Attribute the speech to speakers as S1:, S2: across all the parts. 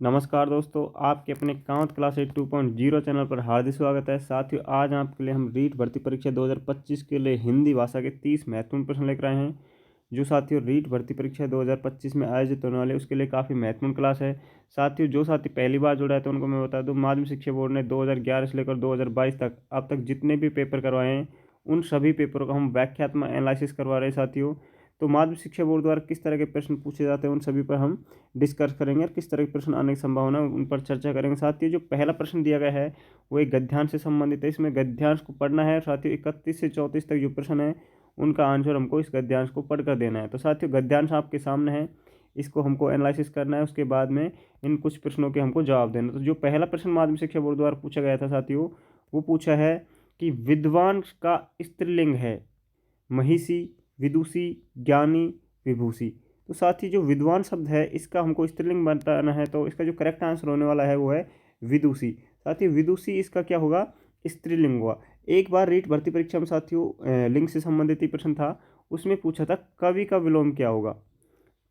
S1: नमस्कार दोस्तों, आपके अपने कांवत क्लास 2.0 चैनल पर हार्दिक स्वागत है। साथियों, आज आपके लिए हम रीट भर्ती परीक्षा 2025 के लिए हिंदी भाषा के 30 महत्वपूर्ण प्रश्न लेकर आए हैं। जो साथियों रीट भर्ती परीक्षा 2025 में आयोजित होने वाले उसके लिए काफ़ी महत्वपूर्ण क्लास है। साथियों, जो साथी पहली बार जुड़ा है तो उनको मैं बता दूं, माध्यमिक शिक्षा बोर्ड ने 2011 से लेकर 2022 तक अब तक जितने भी पेपर करवाए हैं उन सभी पेपरों का हम व्याख्यात्मक एनालिसिस करवा रहे हैं। साथियों, तो माध्यमिक शिक्षा बोर्ड द्वारा किस तरह के प्रश्न पूछे जाते हैं उन सभी पर हम डिस्कस करेंगे और किस तरह के प्रश्न आने की संभावना है उन पर चर्चा करेंगे। साथियों, जो पहला प्रश्न दिया गया है वो एक गद्यांश से संबंधित है। इसमें गद्यांश को पढ़ना है। साथियों, 31 से 34 तक जो प्रश्न है उनका आंसर हमको इस गद्यांश को पढ़कर देना है। तो साथियों, गद्यांश आपके सामने है, इसको हमको एनालिसिस करना है। उसके बाद में इन कुछ प्रश्नों के हमको जवाब देना। तो जो पहला प्रश्न माध्यमिक शिक्षा बोर्ड द्वारा पूछा गया था साथियों, वो पूछा है कि विद्वान का स्त्रीलिंग है महिषी, विदुषी, ज्ञानी, विभूषी। तो साथ ही जो विद्वान शब्द है इसका हमको स्त्रीलिंग बताना है, तो इसका जो करेक्ट आंसर होने वाला है वो है विदुषी। साथ ही विदुषी इसका क्या होगा, स्त्रीलिंग हुआ। एक बार रीट भर्ती परीक्षा में साथियों लिंग से संबंधित ही प्रश्न था, उसमें पूछा था कवि का विलोम क्या होगा।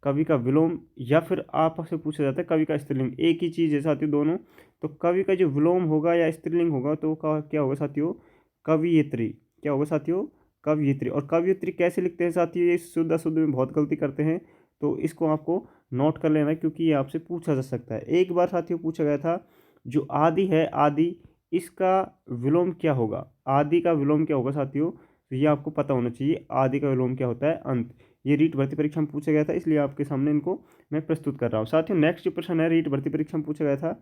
S1: कवि का विलोम या फिर आपस में पूछा जाता है कवि का स्त्रीलिंग, एक ही चीज़ है साथियों दोनों। तो कवि का जो विलोम होगा या स्त्रीलिंग होगा तो क्या होगा साथियों, कवियत्री। क्या होगा साथियों, कवियत्री। और कवियत्री कैसे लिखते हैं साथियों, ये शुद्ध अशुद्ध में बहुत गलती करते हैं, तो इसको आपको नोट कर लेना है क्योंकि ये आपसे पूछा जा सकता है। एक बार साथियों पूछा गया था जो आदि है, आदि, इसका विलोम क्या होगा। आदि का विलोम क्या होगा साथियों, तो ये आपको पता होना चाहिए। आदि का विलोम क्या होता है, अंत। ये रीट भर्ती परीक्षा में पूछा गया था, इसलिए आपके सामने इनको मैं प्रस्तुत कर रहा हूँ। साथियों, नेक्स्ट जो प्रश्न है रीट भर्ती परीक्षा में पूछा गया था,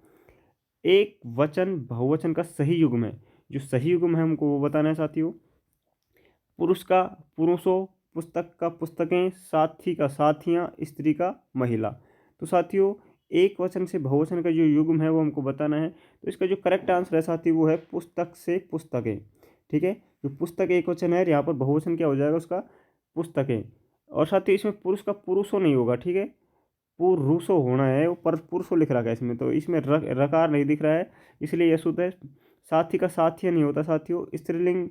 S1: एक वचन बहुवचन का सही युग्म है। जो सही युग्म है हमको वो बताना है साथियों। पुरुष का पुरुषों, पुस्तक का पुस्तकें, साथी का साथियाँ, स्त्री का महिला। तो साथियों, एक वचन से बहुवचन का जो युग्म है वो हमको बताना है। तो इसका जो करेक्ट आंसर है साथी वो है पुस्तक से पुस्तकें। ठीक है, जो पुस्तक एक वचन है, यहाँ पर बहुवचन क्या हो जाएगा उसका, पुस्तकें। और साथ ही इसमें पुरुष का पुरुषों नहीं होगा, ठीक है, पुरुषो होना है, वो पर पुरुषो लिख रखा है इसमें, तो इसमें रकार नहीं दिख रहा है, इसलिए यह शुद्ध है। साथी का साथिया नहीं होता साथियों। स्त्रीलिंग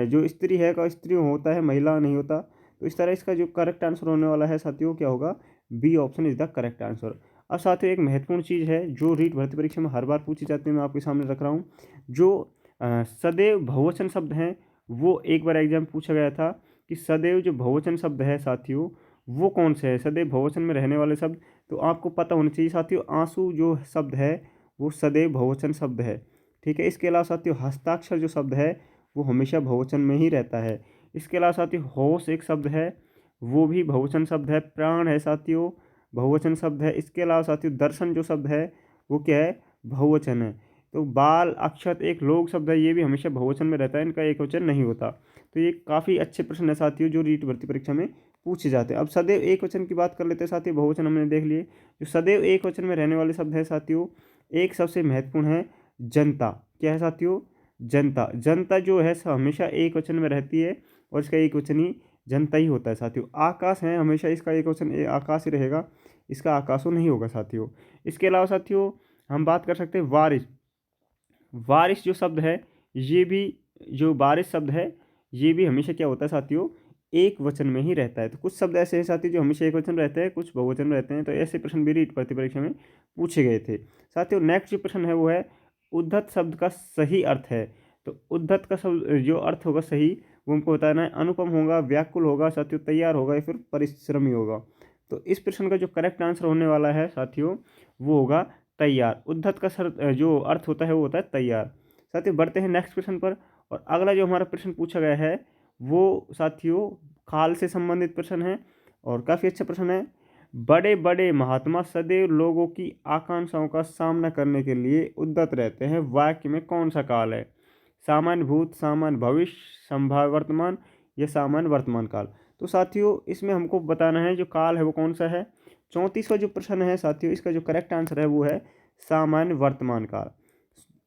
S1: जो स्त्री है का स्त्री होता है, महिला नहीं होता। तो इस तरह इसका जो करेक्ट आंसर होने वाला है साथियों क्या होगा, B option is the correct answer. अब साथियों एक महत्वपूर्ण चीज़ है जो रीट भर्ती परीक्षा में हर बार पूछी जाती है, मैं आपके सामने रख रहा हूँ। जो सदैव बहुवचन शब्द हैं वो एक बार एग्जाम पूछा गया था कि सदैव जो बहुवचन शब्द है साथियों वो कौन से है, सदैव बहुवचन में रहने वाले शब्द। तो आपको पता होना चाहिए साथियों, आंसू जो शब्द है वो सदैव बहुवचन शब्द है। ठीक है, इसके अलावा साथियों हस्ताक्षर जो शब्द है वो हमेशा बहुवचन में ही रहता है। इसके अलावा साथियों होश एक शब्द है, वो भी बहुवचन शब्द है। प्राण है साथियों, बहुवचन शब्द है। इसके अलावा साथियों दर्शन जो शब्द है वो क्या है, बहुवचन है। तो बाल, अक्षत एक लोग शब्द है, ये भी हमेशा बहुवचन में रहता है, इनका एक वचन नहीं होता। तो ये काफ़ी अच्छे प्रश्न है साथियों जो रीट भर्ती परीक्षा में पूछे जाते हैं। अब सदैव एक वचन की बात कर लेते हैं साथियों, बहुवचन हमने देख लिए। जो सदैव एक वचन में रहने वाले शब्द है साथियों, एक सबसे महत्वपूर्ण है जनता। क्या है साथियों, जनता। जनता जो है हमेशा एक वचन में रहती है और इसका एक वचन ही जनता ही होता है साथियों। आकाश है, हमेशा इसका एक वचन आकाश ही रहेगा, इसका आकाशों नहीं होगा साथियों। इसके अलावा साथियों हम बात कर सकते हैं वारिस। वारिस जो शब्द है ये भी, जो बारिश शब्द है ये भी हमेशा क्या होता है साथियों, एक वचन में ही रहता है। तो कुछ शब्द ऐसे हैं साथियों जो हमेशा एक वचन रहते हैं, कुछ बहुवचन में रहते हैं। तो ऐसे प्रश्न भी रीट भर्ती परीक्षा में पूछे गए थे साथियों। नेक्स्ट जो प्रश्न है वो है उद्धत शब्द का सही अर्थ है। तो उद्धत का शब्द जो अर्थ होगा सही वो हमको बताना है। अनुपम होगा, व्याकुल होगा साथियों, तैयार होगा या फिर परिश्रमी होगा। तो इस प्रश्न का जो करेक्ट आंसर होने वाला है साथियों वो होगा तैयार। उद्धत का सर जो अर्थ होता है वो होता है तैयार। साथियों बढ़ते हैं नेक्स्ट प्रश्न पर। और अगला जो हमारा प्रश्न पूछा गया है वो साथियों काल से संबंधित प्रश्न है और काफ़ी अच्छा प्रश्न है। बड़े बड़े महात्मा सदैव लोगों की आकांक्षाओं का सामना करने के लिए उद्यत रहते हैं, वाक्य में कौन सा काल है। सामान्य भूत, सामान्य भविष्य, संभाव्य वर्तमान या सामान्य वर्तमान काल। तो साथियों इसमें हमको बताना है जो काल है वो कौन सा है। 34वां जो प्रश्न है साथियों इसका जो करेक्ट आंसर है वो है सामान्य वर्तमान काल।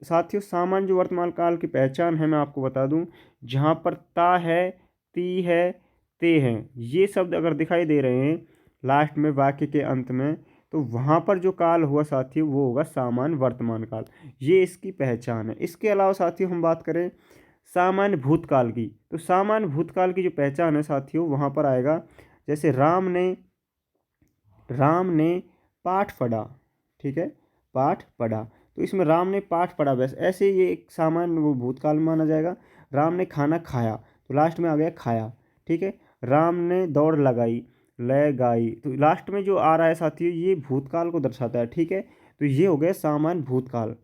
S1: साथियों सामान्य जो वर्तमान काल की पहचान है मैं आपको बता दूं, जहाँ पर ता है, ती है, ते हैं, ये शब्द अगर दिखाई दे रहे हैं लास्ट में वाक्य के अंत में, तो वहाँ पर जो काल हुआ साथियों वो होगा सामान्य वर्तमान काल। ये इसकी पहचान है। इसके अलावा साथियों हम बात करें सामान्य भूतकाल की, तो सामान्य भूतकाल की जो पहचान है साथियों वहाँ पर आएगा जैसे राम ने पाठ पढ़ा। ठीक है, पाठ पढ़ा। तो इसमें राम ने पाठ पढ़ा, बस ऐसे ये एक सामान्य वो भूतकाल में माना जाएगा। राम ने खाना खाया, तो लास्ट में आ गया खाया, ठीक है। राम ने दौड़ लगाई, लगाई, तो लास्ट में जो आ रहा है साथियों ये भूतकाल को दर्शाता है, ठीक है। तो ये हो गया सामान्य भूतकाल।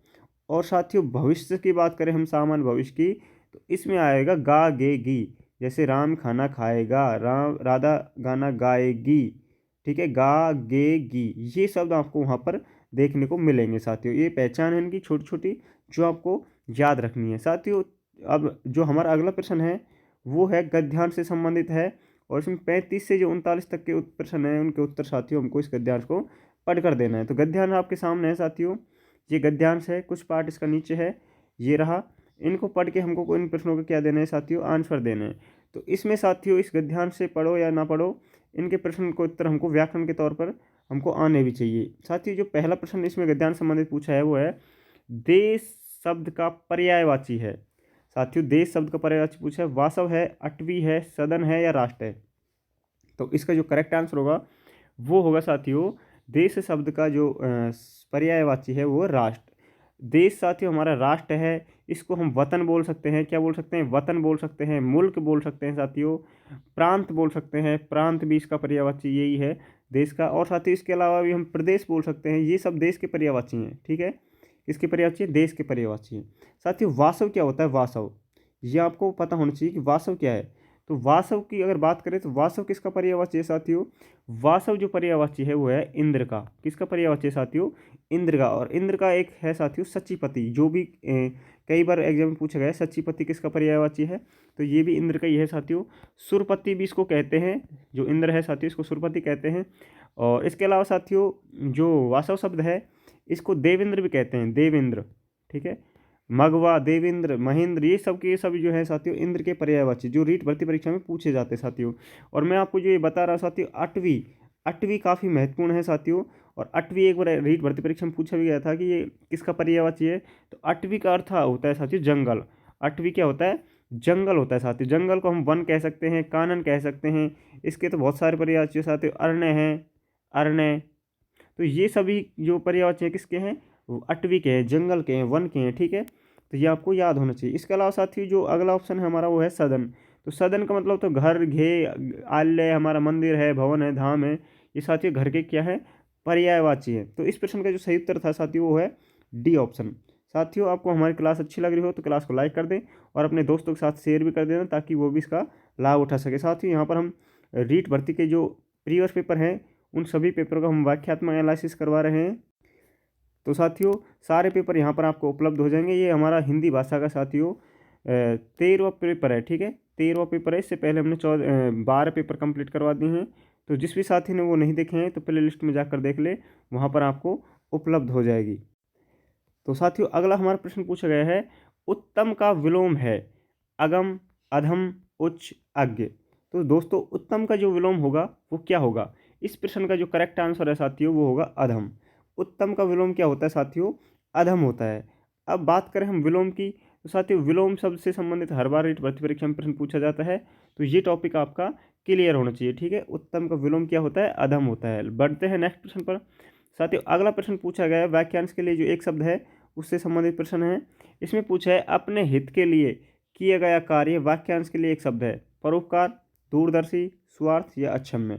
S1: और साथियों भविष्य की बात करें हम, सामान्य भविष्य की, तो इसमें आएगा गा गे गी। जैसे राम खाना खाएगा, राम राधा गाना गाएगी, ठीक है, गा गे गी, ये शब्द आपको वहाँ पर देखने को मिलेंगे साथियों। ये पहचान है इनकी छोटी छोटी जो आपको याद रखनी है साथियों। अब जो हमारा अगला प्रश्न है वो है गद्यांश से संबंधित है, और इसमें 35 से जो 39 तक के प्रश्न हैं उनके उत्तर साथियों हमको इस गद्यांश को पढ़ कर देना है। तो गद्यांश आपके सामने है साथियों, ये गद्यांश है, कुछ पार्ट इसका नीचे है, ये रहा। इनको पढ़ के हमको इन प्रश्नों का क्या देना है साथियों, आंसर देना है। तो इसमें साथियों इस गद्यांश से पढ़ो या ना पढ़ो, इनके प्रश्न को उत्तर हमको व्याकरण के तौर पर हमको आने भी चाहिए साथियों। जो पहला प्रश्न इसमें गद्यांश संबंधित पूछा है वो है देश शब्द का पर्यायवाची है साथियों। देश शब्द का पर्यायवाची पूछा है, वासव है, अटवी है, सदन है या राष्ट्र है। तो इसका जो करेक्ट आंसर होगा वो होगा साथियों देश शब्द का जो पर्यायवाची है वो राष्ट्र। देश साथियों हमारा राष्ट्र है, इसको हम वतन बोल सकते हैं, क्या बोल सकते हैं, वतन बोल सकते हैं, मुल्क बोल सकते हैं साथियों, प्रांत बोल सकते हैं, प्रांत भी इसका पर्यायवाची यही है देश का। और साथियों इसके अलावा भी हम प्रदेश बोल सकते हैं, ये सब देश के पर्यायवाची हैं, ठीक है। इसके पर्यायवाची है, देश के पर्यायवाची हैं साथियों। वासव क्या होता है, वासव, ये आपको पता होना चाहिए कि वासव क्या है। तो वासव की अगर बात करें तो वासव किसका पर्यायवाची है साथियों, वासव जो पर्यायवाची है वो है इंद्र का। किसका पर्यायवाची है साथियों, इंद्र का। और इंद्र का एक है साथियों सचिपति, जो भी कई बार एग्जाम में पूछा गया है सचिपति किसका पर्यायवाची है, तो ये भी इंद्र का ही है साथियों। सुरपति भी इसको कहते हैं, जो इंद्र है साथियों इसको सुरपति कहते हैं। और इसके अलावा साथियों जो वासव शब्द है इसको देवेंद्र भी कहते हैं, देवेंद्र, ठीक है। मगवा, देवेंद्र, महेंद्र, ये सब के सब जो है साथियों इंद्र के पर्यायवाची जो रीट भर्ती परीक्षा में पूछे जाते हैं साथियों। और मैं आपको जो ये बता रहा हूँ साथियों अटवी, अटवी काफ़ी महत्वपूर्ण है साथियों। और अटवी एक बार रीट भर्ती परीक्षा में पूछा भी गया था कि ये किसका पर्यायवाची है, तो अटवी का अर्थ होता है साथियों जंगल। अटवी क्या होता है, जंगल होता है साथियों। जंगल को हम वन कह सकते हैं, कानन कह सकते हैं, इसके तो बहुत सारे पर्यायवाची साथियों, अरण्य हैं, अरण्य। तो ये सभी जो पर्यायवाची हैं किसके हैं, वो अटवी के हैं, जंगल के हैं, वन के हैं, ठीक है। तो ये आपको याद होना चाहिए। इसके अलावा साथियों जो अगला ऑप्शन है हमारा वो है सदन। तो सदन का मतलब तो घर, घे, आलय, हमारा मंदिर है, भवन है, धाम है, ये साथियों घर के क्या है, पर्यायवाची है। तो इस प्रश्न का जो सही उत्तर था साथियों वो है डी ऑप्शन। साथियों आपको हमारी क्लास अच्छी लग रही हो तो क्लास को लाइक कर दें और अपने दोस्तों के साथ शेयर भी कर देना ताकि वो भी इसका लाभ उठा सके। साथियों यहाँ पर हम रीट भर्ती के जो प्रीवियस पेपर हैं उन सभी पेपरों का हम वाक्यात्मक एनालिसिस करवा रहे हैं। तो साथियों सारे पेपर यहाँ पर आपको उपलब्ध हो जाएंगे। ये हमारा हिंदी भाषा का साथियों 13वां पेपर है, ठीक है, 13वां पेपर है। इससे पहले हमने 12 पेपर कंप्लीट करवा दिए हैं। तो जिस भी साथी ने वो नहीं देखे हैं तो प्ले लिस्ट में जाकर देख ले, वहाँ पर आपको उपलब्ध हो जाएगी। तो साथियों अगला हमारा प्रश्न पूछा गया है उत्तम का विलोम है अगम, अधम, उच्च, अज्ञ। तो दोस्तों उत्तम का जो विलोम होगा वो क्या होगा, इस प्रश्न का जो करेक्ट आंसर है साथियों वो होगा अधम। उत्तम का विलोम क्या होता है साथियों, अधम होता है। अब बात करें हम विलोम की, तो साथियों विलोम शब्द से संबंधित हर बार रीट भर्ती परीक्षा में प्रश्न पूछा जाता है, तो ये टॉपिक आपका क्लियर होना चाहिए, ठीक है। उत्तम का विलोम क्या होता है, अधम होता है। बढ़ते हैं नेक्स्ट प्रश्न पर। साथियों अगला प्रश्न पूछा गया है वाक्यांश के लिए जो एक शब्द है उससे संबंधित प्रश्न है। इसमें पूछा है अपने हित के लिए किया गया कार्य वाक्यांश के लिए एक शब्द है, परोपकार, दूरदर्शी, स्वार्थ या अक्षम्य।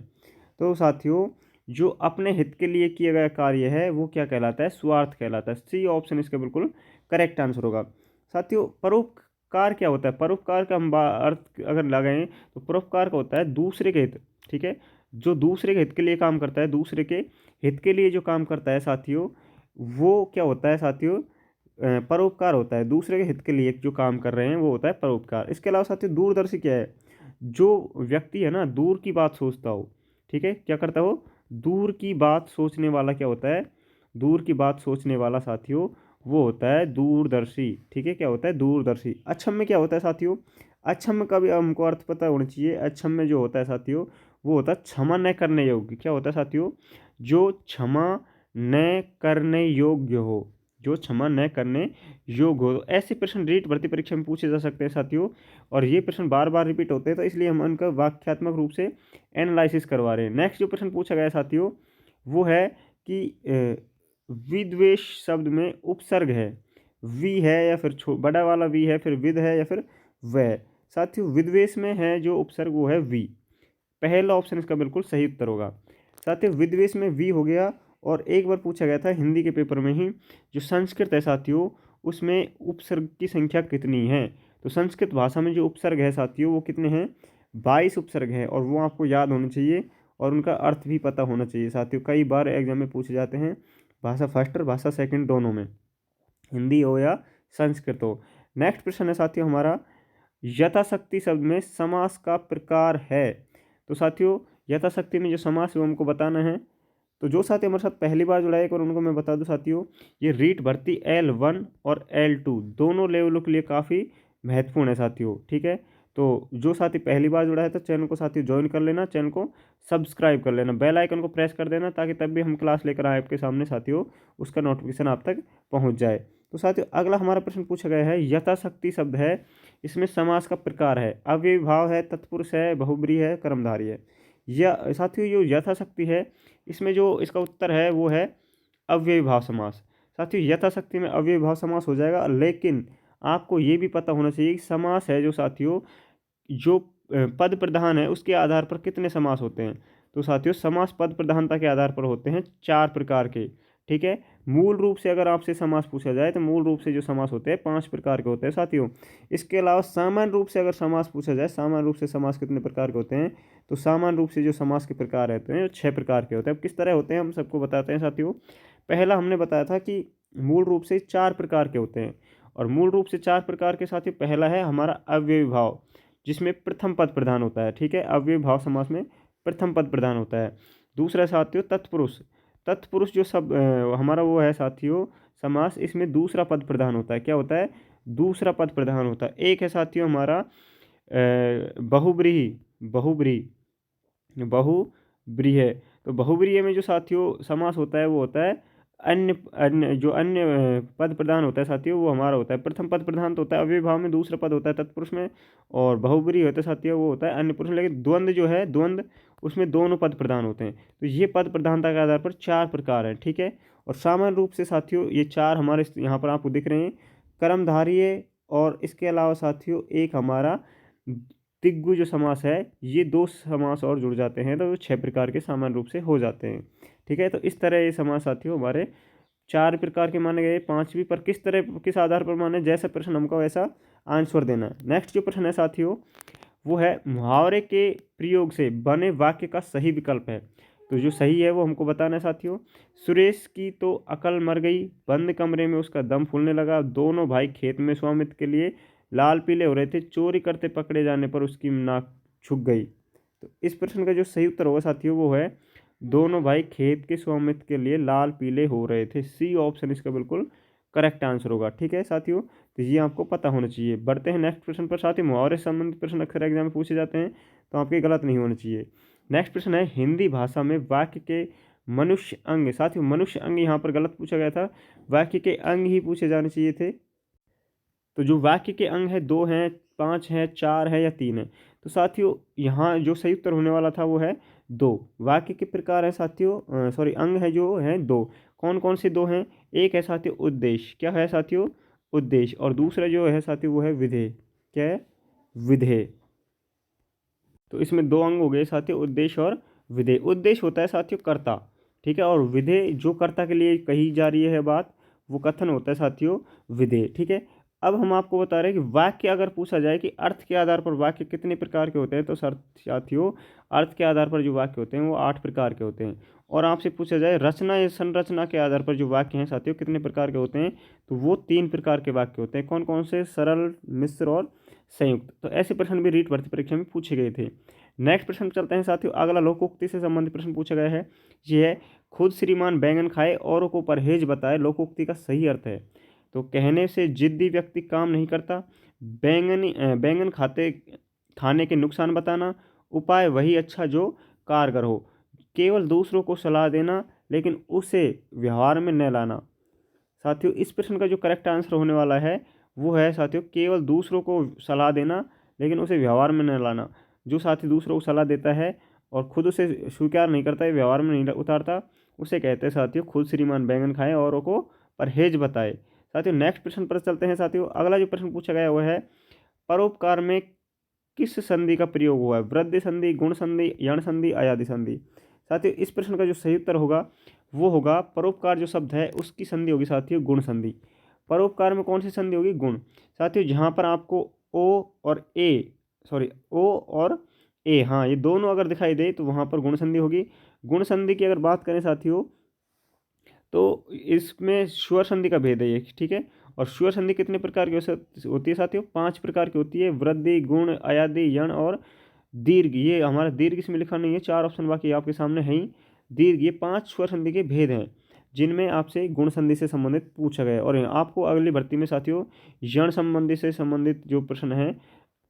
S1: तो साथियों जो अपने हित के लिए किया गया कार्य है वो क्या कहलाता है, स्वार्थ कहलाता है। सी ऑप्शन इसका बिल्कुल करेक्ट आंसर होगा। साथियों परोपकार क्या होता है, परोपकार का हम अर्थ अगर लगाएं तो परोपकार का होता है दूसरे के हित, ठीक है। जो दूसरे के हित के लिए काम करता है, दूसरे के हित के लिए जो काम करता है साथियों वो क्या होता है साथियों, परोपकार होता है। दूसरे के हित के लिए जो काम कर रहे हैं वो होता है परोपकार। इसके अलावा साथियों दूरदर्शी क्या है, जो व्यक्ति है ना दूर की बात सोचता हो, ठीक है, क्या करता हो, दूर की बात सोचने वाला क्या होता है, दूर की बात सोचने वाला साथियों वो होता है दूरदर्शी, ठीक है, क्या होता है दूरदर्शी। अक्षम्य क्या होता है साथियों, अक्षम्य का भी हमको अर्थ पता होना चाहिए। अक्षम्य जो होता है साथियों वो होता है क्षमा न करने योग्य। क्या होता है साथियों, जो क्षमा न करने योग्य हो, जो क्षमा न करने योग्य हो। ऐसे प्रश्न रीट भर्ती परीक्षा में पूछे जा सकते हैं साथियों, और ये प्रश्न बार बार रिपीट होते हैं तो इसलिए हम उनका वाक्यात्मक रूप से एनालिसिस करवा रहे हैं। नेक्स्ट जो प्रश्न पूछा गया है साथियों वो है कि विद्वेष शब्द में उपसर्ग है, वी है या फिर बड़ा वाला वी है, फिर विद है या फिर वह। साथियों विद्वेष में है जो उपसर्ग वो है वी। पहला ऑप्शन इसका बिल्कुल सही उत्तर होगा। साथियों विद्वेष में वी हो गया। और एक बार पूछा गया था हिंदी के पेपर में ही, जो संस्कृत है साथियों उसमें उपसर्ग की संख्या कितनी है। तो संस्कृत भाषा में जो उपसर्ग है साथियों वो कितने हैं, 22 उपसर्ग है। और वो आपको याद होने चाहिए और उनका अर्थ भी पता होना चाहिए साथियों। कई बार एग्जाम में पूछे जाते हैं, भाषा फर्स्ट और भाषा सेकंड दोनों में, हिंदी हो या संस्कृत हो। नेक्स्ट प्रश्न है साथियों हमारा, यथाशक्ति शब्द में समास का प्रकार है। तो साथियों यथाशक्ति में जो समास है वो हमको बताना है। तो जो साथी हमारे साथ पहली बार जुड़ा है एक बार उनको मैं बता दूं साथियों, ये रीट भर्ती L1 और L2 दोनों लेवलों के लिए काफ़ी महत्वपूर्ण है साथियों। ठीक है, तो जो साथी पहली बार जुड़ा है तो चैनल को साथियों ज्वाइन कर लेना, चैनल को सब्सक्राइब कर लेना, बेल आइकन को प्रेस कर देना, ताकि तब भी हम क्लास लेकर आए आपके सामने साथियों उसका नोटिफिकेशन आप तक पहुँच जाए। तो साथियों अगला हमारा प्रश्न पूछा गया है, यथाशक्ति शब्द है, इसमें समास का प्रकार है, अव्ययी भाव है, तत्पुरुष है, बहुब्रीहि है, कर्मधारय है। यह साथियों जो यथाशक्ति है इसमें जो इसका उत्तर है वो है अव्ययी भाव समास। साथियों यथाशक्ति में अव्ययी भाव समास हो जाएगा, लेकिन आपको ये भी पता होना चाहिए कि समास है जो साथियों जो पद प्रधान है उसके आधार पर कितने समास होते हैं। तो साथियों समास पद प्रधानता के आधार पर होते हैं 4 प्रकार के। ठीक है, मूल रूप से अगर आपसे समास पूछा जाए तो मूल रूप से जो समास होते हैं 5 प्रकार के होते हैं साथियों। इसके अलावा सामान्य रूप से अगर समास पूछा जाए, सामान्य रूप से समास कितने प्रकार के होते हैं, तो सामान्य रूप से जो समास के प्रकार रहते हैं 6 प्रकार के होते हैं। अब किस तरह होते हैं हम सबको बताते हैं साथियों। पहला हमने बताया था कि मूल रूप से 4 प्रकार के होते हैं, और मूल रूप से 4 प्रकार के साथियों पहला है हमारा अव्ययी भाव, जिसमें प्रथम पद प्रधान होता है। ठीक है, अव्ययी भाव समास में प्रथम पद प्रधान होता है। दूसरा साथियों तत्पुरुष, तत्पुरुष जो सब हमारा वो है साथियों समास, इसमें दूसरा पद प्रधान होता है। क्या होता है, दूसरा पद प्रधान होता है। एक है साथियों हमारा बहुब्रीहि, बहुब्रीहि, बहुब्रीहि। तो बहुब्रीहि में जो साथियों समास होता है वो होता है अन्य अन्य जो अन्य पद प्रधान होता है साथियों वो हमारा होता है प्रथम पद प्रधान तो होता है अव्ययी भाव में, दूसरा पद होता है तत्पुरुष में, और बहुब्रीहि होता है साथियों वो होता है अन्य पुरुष में। लेकिन द्वंद्व जो है, द्वंद्व उसमें दोनों पद प्रधान होते हैं। तो ये पद प्रधानता के आधार पर 4 प्रकार हैं। ठीक है, और सामान्य रूप से साथियों ये 4 हमारे यहाँ पर आपको दिख रहे हैं, कर्मधारय, और इसके अलावा साथियों एक हमारा तिग्गु जो समास है, ये 2 समास और जुड़ जाते हैं तो 6 प्रकार के सामान्य रूप से हो जाते हैं। ठीक है, तो इस तरह ये समास साथियों हमारे 4 प्रकार के माने गए। 5वीं पर किस तरह किस आधार पर माने, जैसा प्रश्न हमको वैसा आंसर देना है। नेक्स्ट जो प्रश्न है साथियों वो है मुहावरे के प्रयोग से बने वाक्य का सही विकल्प है। तो जो सही है वो हमको बताना है साथियों। सुरेश की तो अकल मर गई, बंद कमरे में उसका दम फूलने लगा, दोनों भाई खेत में स्वामित्व के लिए लाल पीले हो रहे थे, चोरी करते पकड़े जाने पर उसकी नाक छुप गई। तो इस प्रश्न का जो सही उत्तर होगा साथियों वो है दोनों भाई खेत के स्वामित्व के लिए लाल पीले हो रहे थे। सी ऑप्शन इसका बिल्कुल करेक्ट आंसर होगा। ठीक है साथियों, तो ये आपको पता होना चाहिए। बढ़ते हैं नेक्स्ट प्रश्न पर साथियों। मुहावरे से संबंधित प्रश्न अक्सर एग्जाम में पूछे जाते हैं तो आपके गलत नहीं होने चाहिए। नेक्स्ट प्रश्न है हिंदी भाषा में वाक्य के मनुष्य अंग। साथियों मनुष्य अंग यहाँ पर गलत पूछा गया था, वाक्य के अंग ही पूछे जाने चाहिए थे। तो जो वाक्य के अंग है 2 हैं, 5 हैं, 4 है या 3 है। तो साथियों यहाँ जो सही उत्तर होने वाला था वो है 2। वाक्य के प्रकार है साथियों, सॉरी अंग है जो है 2। कौन कौन से 2 हैं, एक है साथियों उद्देश्य, क्या है साथियों उद्देश्य, और दूसरा जो है साथियों वो है विधेय। क्या है, विधेय। तो इसमें 2 अंग हो गए साथियों, उद्देश्य और विधेय। उद्देश्य होता है साथियों कर्ता, ठीक है, और विधेय जो कर्ता के लिए कही जा रही है बात वो कथन होता है साथियों विधेय। ठीक है, अब हम आपको बता रहे हैं कि वाक्य अगर पूछा जाए कि अर्थ के आधार पर वाक्य कितने प्रकार के होते हैं, तो साथियों अर्थ के आधार पर जो वाक्य होते हैं वो 8 प्रकार के होते हैं। और आपसे पूछा जाए रचना या संरचना के आधार पर जो वाक्य हैं साथियों कितने प्रकार के होते हैं, तो वो 3 प्रकार के वाक्य होते हैं। कौन कौन से, सरल, मिश्र और संयुक्त। तो ऐसे प्रश्न भी रीट भर्ती परीक्षा में पूछे गए थे। नेक्स्ट प्रश्न चलते हैं साथियों। अगला लोकोक्ति से संबंधित प्रश्न पूछा गया है, ये है खुद श्रीमान बैंगन खाए औरों को परहेज बताए, लोकोक्ति का सही अर्थ है। तो कहने से जिद्दी व्यक्ति काम नहीं करता, बैंगन खाने के नुकसान बताना, उपाय वही अच्छा जो कारगर हो, केवल दूसरों को सलाह देना लेकिन उसे व्यवहार में न लाना। साथियों इस प्रश्न का जो करेक्ट आंसर होने वाला है वो है साथियों केवल दूसरों को सलाह देना लेकिन उसे व्यवहार में न लाना। जो साथी दूसरों को सलाह देता है और खुद उसे स्वीकार नहीं करता है, व्यवहार में नहीं उतारता, उसे कहते हैं साथियों खुद श्रीमान बैंगन खाएं औरों को परहेज बताए। साथियों नेक्स्ट प्रश्न पर चलते हैं साथियों। अगला जो प्रश्न पूछा गया वह है परोपकार में किस संधि का प्रयोग हुआ है? वृद्धि संधि, गुण संधि, यण संधि, अयादि संधि। साथियों इस प्रश्न का जो सही उत्तर होगा वो होगा परोपकार जो शब्द है उसकी संधि होगी साथियों गुण संधि। परोपकार में कौन सी संधि होगी? गुण। साथियों जहाँ पर आपको ओ और ए ओ और ए, हाँ ये दोनों अगर दिखाई दे तो वहाँ पर गुण संधि होगी। गुण संधि की अगर बात करें साथियों तो इसमें स्वर संधि का भेद है ये, ठीक है। और स्वर संधि कितने प्रकार की होती है साथियों? 5 प्रकार की होती है। वृद्धि, गुण, अयादि, यण और दीर्घ। ये हमारा दीर्घ इसमें लिखा नहीं है, 4 ऑप्शन बाकी आपके सामने है ही। दीर्घ, ये 5 स्वर संधि के भेद हैं जिनमें आपसे गुण संधि से संबंधित पूछा गया है। और आपको अगली भर्ती में साथियों यण संबंधी से संबंधित जो प्रश्न है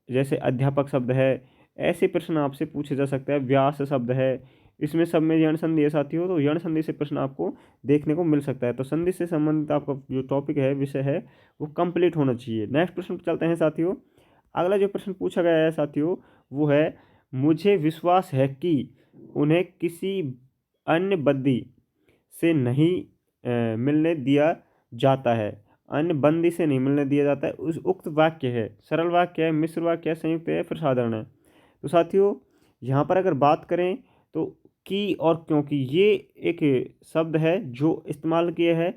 S1: जैसे अध्यापक शब्द है, ऐसे प्रश्न आपसे पूछे जा सकते हैं। व्यास शब्द है, इसमें सब में यण संधि है साथियों, तो यण संधि से प्रश्न आपको देखने को मिल सकता है। तो संधि से संबंधित आपका जो टॉपिक है, विषय है, वो कंप्लीट होना चाहिए। नेक्स्ट प्रश्न पर चलते हैं साथियों। अगला जो प्रश्न पूछा गया है साथियों वो है मुझे विश्वास है कि उन्हें किसी अन्य बंदी से नहीं मिलने दिया जाता है। अन्य बंदी से नहीं मिलने दिया जाता है। उस उक्त वाक्य है सरल वाक्य है, मिश्र वाक्य है, संयुक्त है, फिर साधारण है। तो साथियों यहाँ पर अगर बात करें तो की और क्योंकि ये एक शब्द है जो इस्तेमाल किया है।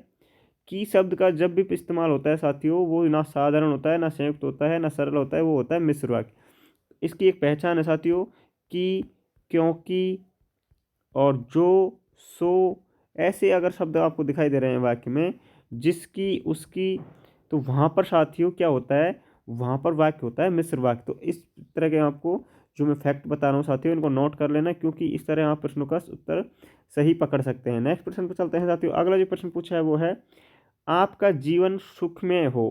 S1: की शब्द का जब भी इस्तेमाल होता है साथियों वो ना साधारण होता है, ना संयुक्त होता है, ना सरल होता है, वो होता है मिश्र वाक्य। इसकी एक पहचान है साथियों कि, क्योंकि और जो, सो, ऐसे अगर शब्द आपको दिखाई दे रहे हैं वाक्य में, जिसकी, उसकी, तो वहाँ पर साथियों क्या होता है? वहाँ पर वाक्य होता है मिश्र वाक्य। तो इस तरह के आपको जो मैं फैक्ट बता रहा हूँ साथियों इनको नोट कर लेना, क्योंकि इस तरह आप प्रश्नों का उत्तर सही पकड़ सकते हैं। नेक्स्ट प्रश्न पर चलते हैं साथियों। अगला जो प्रश्न पूछा है वो है आपका जीवन सुखमय हो।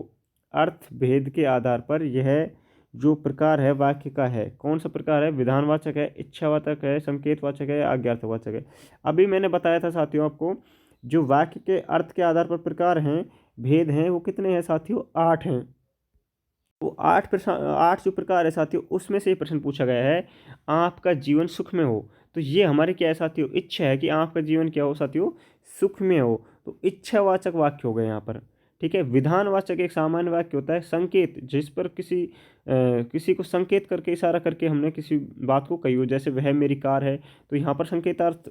S1: अर्थ भेद के आधार पर यह जो प्रकार है वाक्य का है, कौन सा प्रकार है? विधानवाचक है, इच्छावाचक है, संकेतवाचक है, आज्ञार्थवाचक है। अभी मैंने बताया था साथियों आपको जो वाक्य के अर्थ के आधार पर प्रकार हैं, भेद हैं, वो कितने हैं साथियों? 8 हैं। वो 8 जो प्रकार है साथियों उसमें से ये प्रश्न पूछा गया है आपका जीवन सुख में हो। तो ये हमारी क्या है साथियों? इच्छा है कि आपका जीवन क्या हो साथियों? सुख में हो। तो इच्छावाचक वाक्य हो गए यहाँ पर, ठीक है। विधानवाचक एक सामान्य वाक्य होता है। संकेत जिस पर किसी को संकेत करके, इशारा करके हमने किसी बात को कही हो, जैसे वह मेरी कार है, तो यहाँ पर संकेतार्थ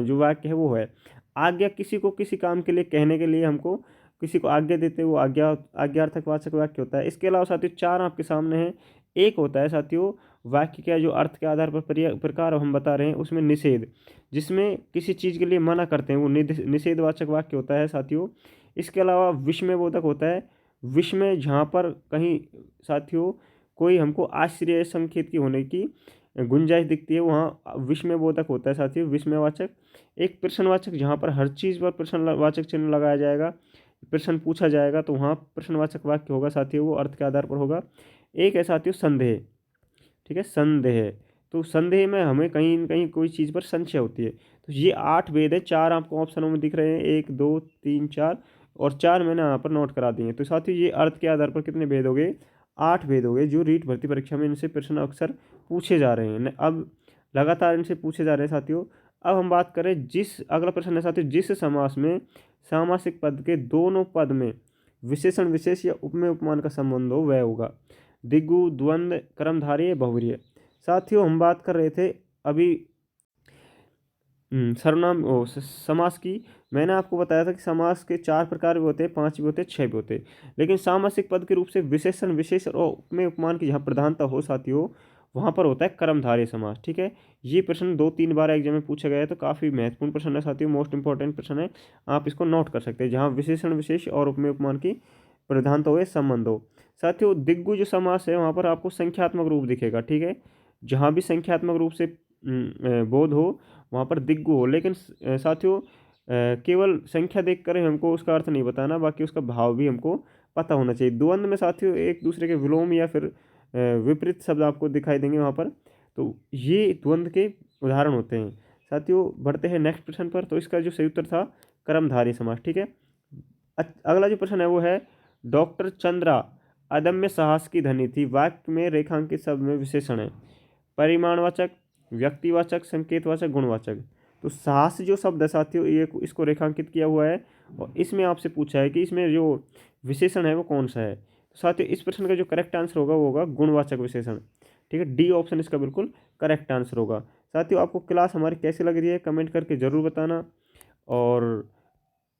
S1: जो वाक्य है वो है। आज्ञा किसी को किसी काम के लिए कहने के लिए हमको किसी को आज्ञा देते वो आज्ञार्थक वाचक वाक्य होता है। इसके अलावा साथियों 4 आपके सामने हैं। एक होता है साथियों वाक्य का जो अर्थ के आधार पर प्रकार हम बता रहे हैं उसमें निषेध, जिसमें किसी चीज़ के लिए मना करते हैं, वो निषेधवाचक वाक्य होता है साथियों। इसके अलावा विस्मयबोधक होता है। विस्मय जहाँ पर कहीं साथियों कोई हमको आश्चर्य संकेत की होने की गुंजाइश दिखती है, वहाँ विस्मयबोधक होता है साथियों विस्मयवाचक। एक प्रश्नवाचक जहाँ पर हर चीज़ पर प्रश्नवाचक चिन्ह लगाया जाएगा, प्रश्न पूछा जाएगा, तो वहाँ प्रश्नवाचक वाक्य होगा साथियों, वो अर्थ के आधार पर होगा। एक है साथियों संदेह, ठीक है, संदेह। तो संदेह में हमें कहीं न कहीं कोई चीज़ पर संशय होती है। तो ये 8 भेद है। 4 आपको ऑप्शनों में दिख रहे हैं, 1 2 3 4, और 4 मैंने यहाँ पर नोट करा दिए हैं। तो साथियों ये अर्थ के आधार पर कितने भेद हो गए? 8 भेद हो गए, जो रीट भर्ती परीक्षा में इनसे प्रश्न अक्सर पूछे जा रहे हैं। अब लगातार इनसे पूछे जा रहे हैं साथियों। अब हम बात करें अगला प्रश्न है साथियों, जिस समास में सामासिक पद के दोनों पद में विशेषण विशेष या उपमेय उपमान का संबंध हो वह होगा। दिगु, द्वंद्व, कर्मधारय, बहुव्रीहि। साथियों हम बात कर रहे थे अभी सर्वनाम समास की। मैंने आपको बताया था कि समास के 4 प्रकार भी होते हैं, 5 भी होते हैं, 6 भी होते हैं। लेकिन सामासिक पद के रूप से विशेषण विशेषण और उपमेय उपमान की जहाँ प्रधानता हो साथियों वहाँ पर होता है कर्मधारय समास, ठीक है। ये प्रश्न 2-3 बार एग्जाम में पूछा गया है, तो काफ़ी महत्वपूर्ण प्रश्न है साथियों, मोस्ट इंपॉर्टेंट प्रश्न है। आप इसको नोट कर सकते हैं जहाँ विशेषण विशेष और उपमेय उपमान की प्रधानता हो, संबंध हो। साथियों दिग्गु जो समास है वहाँ पर आपको संख्यात्मक रूप दिखेगा, ठीक है। जहाँ भी संख्यात्मक रूप से बोध हो वहाँ पर दिग्गु हो। लेकिन साथियों केवल संख्या देख कर हमको उसका अर्थ नहीं बताना, बाकी उसका भाव भी हमको पता होना चाहिए। द्वंद्व में साथियों एक दूसरे के विलोम या फिर विपरीत शब्द आपको दिखाई देंगे वहाँ पर, तो ये द्वंद्व के उदाहरण होते हैं। साथियों बढ़ते हैं नेक्स्ट प्रश्न पर। तो इसका जो सही उत्तर था कर्मधारय समास, ठीक है। अगला जो प्रश्न है वो है डॉक्टर चंद्रा अदम्य साहस की धनी थी। वाक्य में रेखांकित शब्द में विशेषण है परिमाणवाचक, व्यक्तिवाचक, संकेतवाचक, गुणवाचक। तो साहस जो शब्द है साथियों, ये इसको रेखांकित किया हुआ है और इसमें आपसे पूछा है कि इसमें जो विशेषण है वो कौन सा है। तो साथियों इस प्रश्न का जो करेक्ट आंसर होगा वो होगा गुणवाचक विशेषण। ठीक है, डी ऑप्शन इसका बिल्कुल करेक्ट आंसर होगा। साथियों आपको क्लास हमारी कैसी लग रही है कमेंट करके ज़रूर बताना, और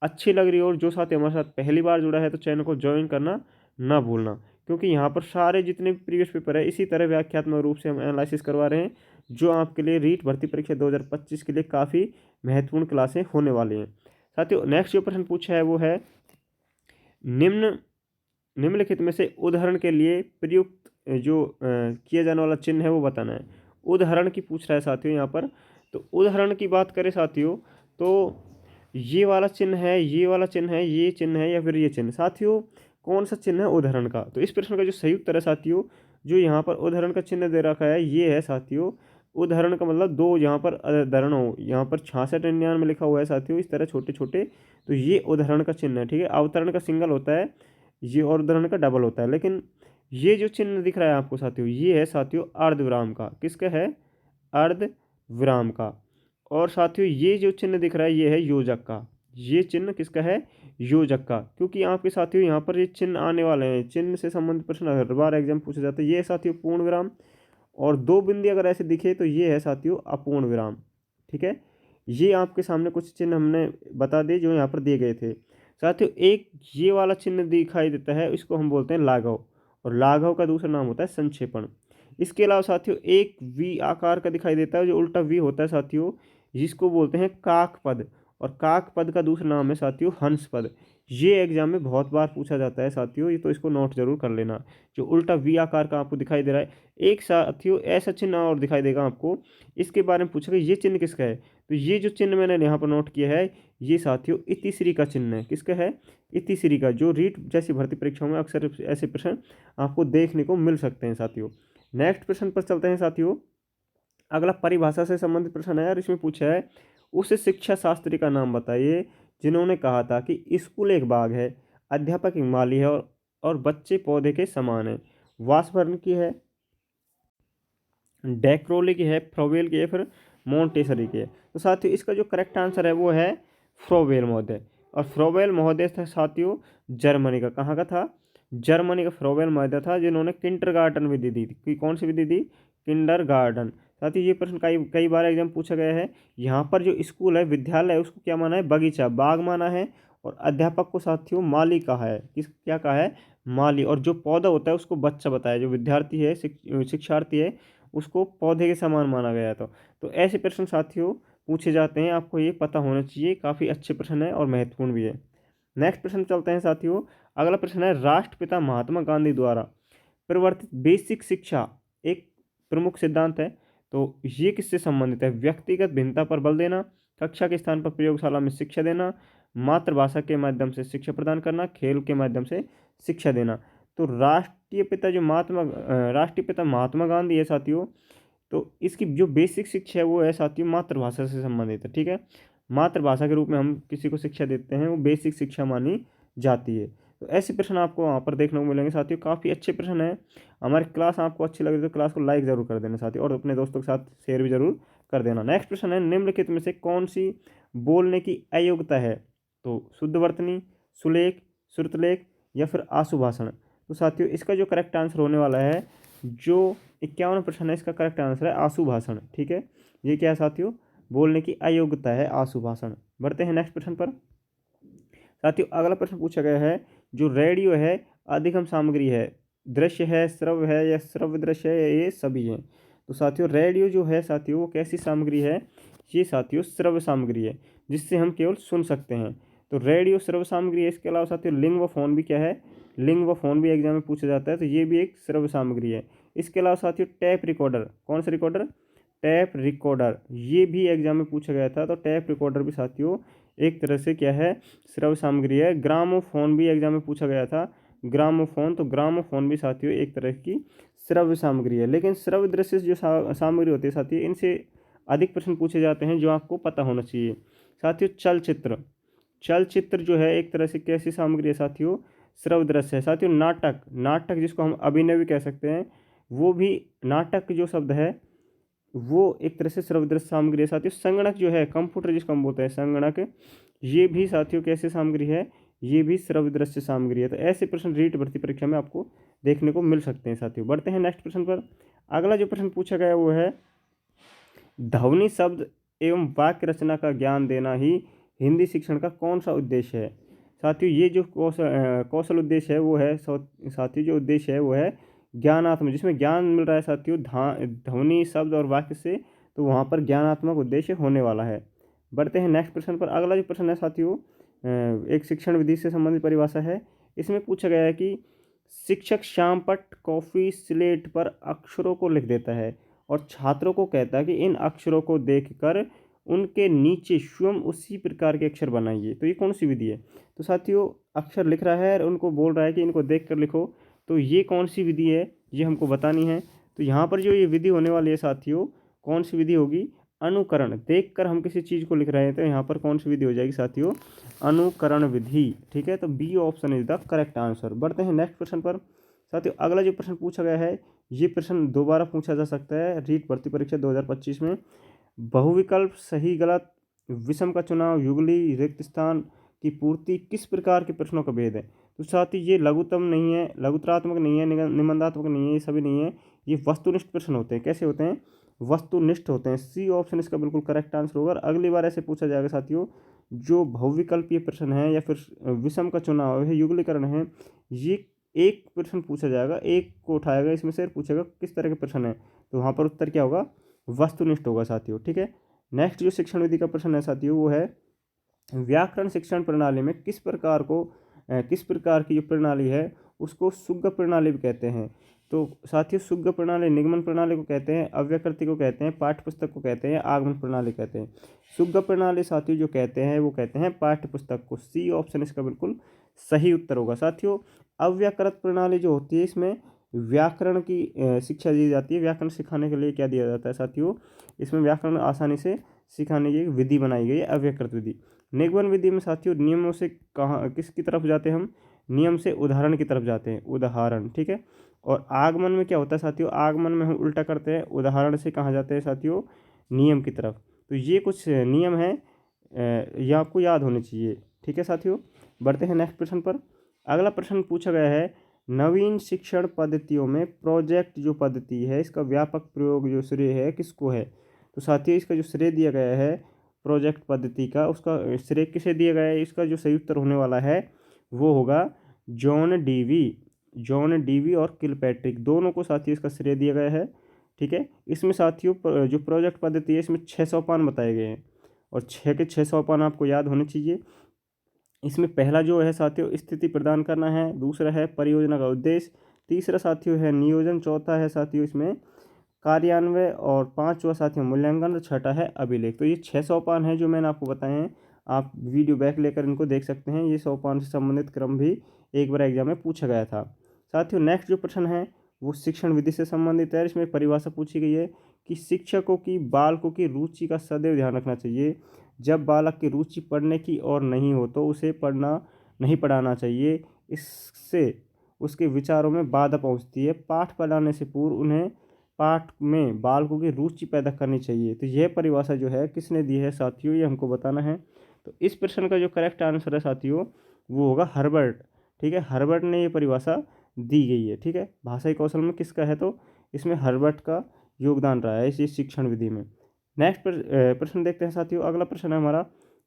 S1: अच्छी लग रही हो और जो साथी हमारे साथ पहली बार जुड़ा है तो चैनल को ज्वाइन करना ना भूलना, क्योंकि यहाँ पर सारे जितने भी प्रीवियस पेपर है इसी तरह व्याख्यात्मक रूप से हम एनालिसिस करवा रहे हैं, जो आपके लिए रीट भर्ती परीक्षा 2025 के लिए काफ़ी महत्वपूर्ण क्लासें होने वाली हैं। साथियों नेक्स्ट जो प्रश्न पूछा है वो है निम्न निम्नलिखित में से उदाहरण के लिए प्रयुक्त जो किया जाने वाला चिन्ह है वो बताना है। उदाहरण की पूछ रहा है साथियों यहाँ पर। तो उदाहरण की बात करें साथियों तो ये वाला चिन्ह है, ये वाला चिन्ह है, ये चिन्ह है या फिर ये चिन्ह। साथियों कौन सा चिन्ह है उदाहरण का? तो इस प्रश्न का जो सही उत्तर है साथियों, जो यहाँ पर उदाहरण का चिन्ह दे रखा है ये है साथियों। उदाहरण का मतलब दो यहाँ पर उदाहरण हो, यहाँ पर 66 में लिखा हुआ है साथियों इस तरह छोटे छोटे, तो ये उदाहरण का चिन्ह है। ठीक है, अवतरण का सिंगल होता है ये और उदाहरण का डबल होता है, लेकिन ये जो चिन्ह दिख रहा है आपको साथियों ये है साथियों अर्धविराम का। किसका है? अर्धविराम का। और साथियों ये जो चिन्ह दिख रहा है ये है योजक का। ये चिन्ह किसका है? योजक का। क्योंकि आपके साथियों यहाँ पर ये चिन्ह आने वाले हैं, चिन्ह से संबंधित प्रश्न हर बार एग्जाम पूछा जाता है। ये साथियों पूर्ण विराम, और दो बिंदी अगर ऐसे दिखे तो ये है साथियों अपूर्ण विराम। ठीक है, ये आपके सामने कुछ चिन्ह हमने बता दिए जो यहाँ पर दिए गए थे। साथियों एक ये वाला चिन्ह दिखाई देता है, इसको हम बोलते हैं लाघव, और लाघव का दूसरा नाम होता है संक्षेपण। इसके अलावा साथियों एक वी आकार का दिखाई देता है जो उल्टा वी होता है साथियों, जिसको बोलते हैं काक पद, और काक पद का दूसरा नाम है साथियों हंस पद। ये एग्जाम में बहुत बार पूछा जाता है साथियों, ये तो इसको नोट जरूर कर लेना। जो उल्टा वी आकार का आपको दिखाई दे रहा है, एक साथियों ऐसा चिन्ह और दिखाई देगा आपको, इसके बारे में पूछेगा ये चिन्ह किसका है। तो ये जो चिन्ह मैंने यहाँ पर नोट किया है ये साथियों इतिश्री का चिन्ह है। किसका है? इतिश्री का, जो रीट जैसी भर्ती परीक्षाओं में अक्सर ऐसे प्रश्न आपको देखने को मिल सकते हैं साथियों। नेक्स्ट प्रश्न पर चलते हैं साथियों। अगला परिभाषा से संबंधित प्रश्न है और इसमें पूछा है उस शिक्षा शास्त्री का नाम बताइए जिन्होंने कहा था कि स्कूल एक बाग है, अध्यापक एक माली है और बच्चे पौधे के समान है। वासवर्न की है, डेक्रोली की है, फ्रोवेल की है, फिर मोंटेसरी की है। तो साथियों इसका जो करेक्ट आंसर है वो है फ्रोवेल महोदय। और फ्रोवेल महोदय था साथियों जर्मनी का। कहाँ का था? जर्मनी का फ्रोवेल महोदय था, जिन्होंने किंडरगार्टन विधि दी थी। कौन सी विधि दी? किंडरगार्टन। साथियों ये प्रश्न कई कई बार एग्जाम पूछा गया है। यहाँ पर जो स्कूल है, विद्यालय है, उसको क्या माना है? बगीचा, बाग माना है। और अध्यापक को साथियों माली कहा है। किस क्या कहा है? माली। और जो पौधा होता है उसको बच्चा बताया। जो विद्यार्थी है, शिक्षार्थी है, उसको पौधे के समान माना गया था। तो ऐसे प्रश्न साथियों पूछे जाते हैं, आपको ये पता होना चाहिए। काफ़ी अच्छे प्रश्न है और महत्वपूर्ण भी है। नेक्स्ट प्रश्न चलते हैं साथियों। अगला प्रश्न है राष्ट्रपिता महात्मा गांधी द्वारा प्रवर्तित बेसिक शिक्षा एक प्रमुख सिद्धांत है। तो ये किससे संबंधित है? व्यक्तिगत भिन्नता पर बल देना, कक्षा के स्थान पर प्रयोगशाला में शिक्षा देना, मातृभाषा के माध्यम से शिक्षा प्रदान करना, खेल के माध्यम से शिक्षा देना। तो राष्ट्रीय पिता महात्मा गांधी है साथियों। तो इसकी जो बेसिक शिक्षा है वो है साथियों मातृभाषा से संबंधित है। ठीक है, मातृभाषा के रूप में हम किसी को शिक्षा देते हैं, वो बेसिक शिक्षा मानी जाती है। तो ऐसे प्रश्न आपको वहाँ पर देखने को मिलेंगे साथियों। काफ़ी अच्छे प्रश्न हैं। हमारी क्लास आपको अच्छी लगे तो क्लास को लाइक ज़रूर कर देना साथियों, और अपने दोस्तों के साथ शेयर भी जरूर कर देना। नेक्स्ट प्रश्न है निम्नलिखित में से कौन सी बोलने की अयोग्यता है? तो शुद्ध वर्तनी, सुलेख, श्रुतलेख या फिर आशुभाषण। तो साथियों इसका जो करेक्ट आंसर होने वाला है, जो 51 प्रश्न है, इसका करेक्ट आंसर है आशुभाषण। ठीक है, ये क्या है साथियों? बोलने की अयोग्यता है आशुभाषण। बढ़ते हैं नेक्स्ट प्रश्न पर। साथियों अगला प्रश्न पूछा गया है जो रेडियो है अधिगम सामग्री है, दृश्य है, श्रव्य है या श्रव्य दृश्य है, ये सभी हैं। तो साथियों रेडियो जो है साथियों वो कैसी सामग्री है? ये साथियों श्रव्य सामग्री है, जिससे हम केवल सुन सकते हैं। तो रेडियो श्रव्य सामग्री है। इसके अलावा साथियों लिंग व फोन भी क्या है? लिंग व फोन भी एग्जाम में पूछा जाता है, तो ये भी एक श्रव्य सामग्री है। इसके अलावा साथियों टैप रिकॉर्डर, कौन सा रिकॉर्डर? टैप रिकॉर्डर, ये भी एग्जाम में पूछा गया था। तो टैप रिकॉर्डर भी साथियों एक तरह से क्या है? श्रव्य सामग्री है। ग्रामोफोन भी एग्जाम में पूछा गया था, ग्रामोफोन। तो ग्रामोफोन भी साथियों एक तरह की श्रव्य सामग्री है। लेकिन श्रव्य दृश्य जो सामग्री होती है साथियों, इनसे अधिक प्रश्न पूछे जाते हैं जो आपको पता होना चाहिए। साथियों चलचित्र, चलचित्र जो है एक तरह से कैसी सामग्री है साथियों? श्रव्य दृश्य है। साथियों नाटक, नाटक जिसको हम अभिनय भी कह सकते हैं, वो भी नाटक जो शब्द है वो एक तरह से श्रव्यदृश्य सामग्री है साथियों। संगणक जो है, कंप्यूटर जिसको हम बोलते हैं संगणक, ये भी साथियों कैसे सामग्री है, ये भी श्रव्यदृश्य सामग्री है। तो ऐसे प्रश्न रीट भर्ती परीक्षा में आपको देखने को मिल सकते हैं साथियों। बढ़ते हैं नेक्स्ट प्रश्न पर। अगला जो प्रश्न पूछा गया वो है, ध्वनि शब्द एवं वाक्य रचना का ज्ञान देना ही हिंदी शिक्षण का कौन सा उद्देश्य है। साथियों ये जो कौशल उद्देश्य है वो है साथियों, जो उद्देश्य है वो है ज्ञानात्मक, जिसमें ज्ञान मिल रहा है साथियों ध्वनि शब्द और वाक्य से, तो वहाँ पर ज्ञानात्मक उद्देश्य होने वाला है। बढ़ते हैं नेक्स्ट प्रश्न पर। अगला जो प्रश्न है साथियों, एक शिक्षण विधि से संबंधित परिभाषा है। इसमें पूछा गया है कि शिक्षक श्यामपट्ट कॉफी स्लेट पर अक्षरों को लिख देता है और छात्रों को कहता है कि इन अक्षरों को देखकर उनके नीचे स्वयं उसी प्रकार के अक्षर बनाइए। तो ये कौन सी विधि है। तो साथियों अक्षर लिख रहा है और उनको बोल रहा है कि इनको देख कर लिखो। तो ये कौन सी विधि है, ये हमको बतानी है। तो यहाँ पर जो ये विधि होने वाली है साथियों, कौन सी विधि होगी, अनुकरण। देख कर हम किसी चीज़ को लिख रहे हैं, तो यहाँ पर कौन सी विधि हो जाएगी साथियों, अनुकरण विधि। ठीक है, तो B option is the correct answer. बढ़ते हैं नेक्स्ट प्रश्न पर। साथियों अगला जो प्रश्न पूछा गया है, ये प्रश्न दोबारा पूछा जा सकता है रीट भर्ती परीक्षा 2025 में। बहुविकल्प, सही गलत, विषम का चुनाव, युगली, रिक्त स्थान की पूर्ति किस प्रकार के प्रश्नों का भेद है। तो साथियों ये लघुत्तम नहीं है, लघुत्तरात्मक नहीं है, निबंधात्मक नहीं है, ये सभी नहीं है, ये वस्तुनिष्ठ प्रश्न होते हैं। कैसे होते हैं, वस्तुनिष्ठ होते हैं। सी ऑप्शन इसका बिल्कुल करेक्ट आंसर होगा। अगली बार ऐसे पूछा जाएगा साथियों, जो बहुविकल्पीय प्रश्न है या फिर विषम का चुनाव है, युगलीकरण है, ये एक प्रश्न पूछा जाएगा, एक को उठाएगा, इसमें से पूछेगा किस तरह के प्रश्न है, तो वहाँ पर उत्तर क्या होगा, वस्तुनिष्ठ होगा साथियों। ठीक है, नेक्स्ट जो शिक्षण विधि का प्रश्न है साथियों वो है, व्याकरण शिक्षण प्रणाली में किस प्रकार की जो प्रणाली है उसको सुगम प्रणाली भी कहते हैं। तो साथियों सुगम प्रणाली निगमन प्रणाली को कहते हैं, अव्यकृति को कहते हैं, पाठ्य पुस्तक को कहते हैं, आगमन प्रणाली कहते हैं। सुगम प्रणाली साथियों जो कहते हैं वो कहते हैं पाठ्य पुस्तक को। सी ऑप्शन इसका बिल्कुल सही उत्तर होगा साथियों। अव्यकृत प्रणाली जो होती है, इसमें व्याकरण की शिक्षा दी जाती है। व्याकरण सिखाने के लिए क्या दिया जाता है साथियों, इसमें व्याकरण आसानी से सिखाने की विधि बनाई गई है, अव्यकृत विधि। निगमन विधि में साथियों नियमों से कहाँ किसकी तरफ जाते हैं हम, नियम से उदाहरण की तरफ जाते हैं, उदाहरण। ठीक है, और आगमन में क्या होता है साथियों, आगमन में हम उल्टा करते हैं, उदाहरण से कहाँ जाते हैं साथियों, नियम की तरफ। तो ये कुछ नियम हैं, ये आपको याद होने चाहिए। ठीक है साथियों, बढ़ते हैं नेक्स्ट प्रश्न पर। अगला प्रश्न पूछा गया है, नवीन शिक्षण पद्धतियों में प्रोजेक्ट जो पद्धति है इसका व्यापक प्रयोग जो श्रेय है किसको है। तो साथियों इसका जो श्रेय दिया गया है प्रोजेक्ट पद्धति का, उसका श्रेय किसे दिया गया है, इसका जो सही उत्तर होने वाला है वो होगा जॉन डीवी और किलपैट्रिक, दोनों को साथियों इसका श्रेय दिया गया है। ठीक है, इसमें साथियों जो प्रोजेक्ट पद्धति है इसमें 6 सोपान बताए गए हैं और 6 के 6 सोपान आपको याद होने चाहिए। इसमें पहला जो है साथियों स्थिति प्रदान करना है, दूसरा है परियोजना का उद्देश्य, तीसरा साथियों है नियोजन, चौथा है साथियों इसमें कार्यान्वयन और पांचवा साथियों मूल्यांकन और छठा है अभिलेख। तो ये 6 सोपान हैं जो मैंने आपको बताए हैं, आप वीडियो बैक लेकर इनको देख सकते हैं। ये सोपान से संबंधित क्रम भी एक बार एग्जाम में पूछा गया था साथियों। नेक्स्ट जो प्रश्न है वो शिक्षण विधि से संबंधित है। इसमें परिभाषा पूछी गई है कि शिक्षकों की बालकों की रुचि का सदैव ध्यान रखना चाहिए। जब बालक की रुचि पढ़ने की और नहीं हो तो उसे नहीं पढ़ाना चाहिए, इससे उसके विचारों में बाधा पहुंचती है। पाठ पढ़ाने से पूर्व उन्हें पाठ में बालकों की रुचि पैदा करनी चाहिए। तो यह परिभाषा जो है किसने दी है साथियों, ये हमको बताना है। तो इस प्रश्न का जो करेक्ट आंसर है साथियों वो होगा हर्बर्ट। ठीक है, हर्बर्ट ने ये परिभाषा दी गई है। ठीक है, भाषाई कौशल में किसका है, तो इसमें हर्बर्ट का योगदान रहा है इस शिक्षण विधि में। नेक्स्ट प्रश्न देखते हैं साथियों। अगला प्रश्न है हमारा,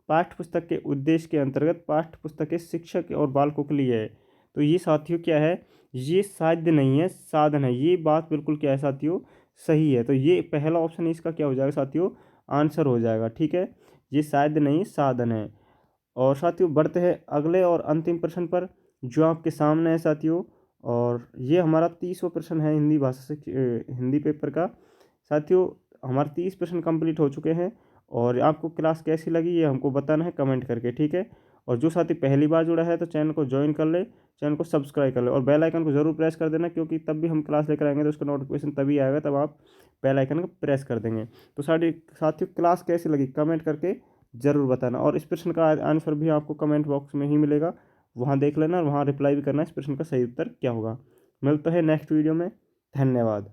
S1: पाठ्य पुस्तक के उद्देश्य के अंतर्गत पाठ्य पुस्तक शिक्षक और बालकों के लिए है। तो ये साथियों क्या है, ये साध्य नहीं है, साधन है। ये बात बिल्कुल क्या है साथियों, सही है। तो ये पहला ऑप्शन इसका क्या हो जाएगा साथियों, आंसर हो जाएगा। ठीक है, ये साध्य नहीं साधन है। और साथियों बढ़ते हैं अगले और अंतिम प्रश्न पर जो आपके सामने है साथियों, और ये हमारा 30वां प्रश्न है हिंदी भाषा से हिंदी पेपर का। साथियों हमारे 30 प्रश्न कंप्लीट हो चुके हैं और आपको क्लास कैसी लगी ये हमको बताना है कमेंट करके। ठीक है, और जो साथी पहली बार जुड़ा है तो चैनल को ज्वाइन कर ले, चैनल को सब्सक्राइब कर ले और बेल आइकन को जरूर प्रेस कर देना, क्योंकि तब भी हम क्लास लेकर आएंगे तो उसका नोटिफिकेशन तभी आएगा, तब आप बेल आइकन को प्रेस कर देंगे। तो साथियों क्लास कैसी लगी कमेंट करके ज़रूर बताना, और इस प्रश्न का आंसर भी आपको कमेंट बॉक्स में ही मिलेगा, वहाँ देख लेना और वहाँ रिप्लाई भी करना इस प्रश्न का सही उत्तर क्या होगा। मिलता है नेक्स्ट वीडियो में, धन्यवाद।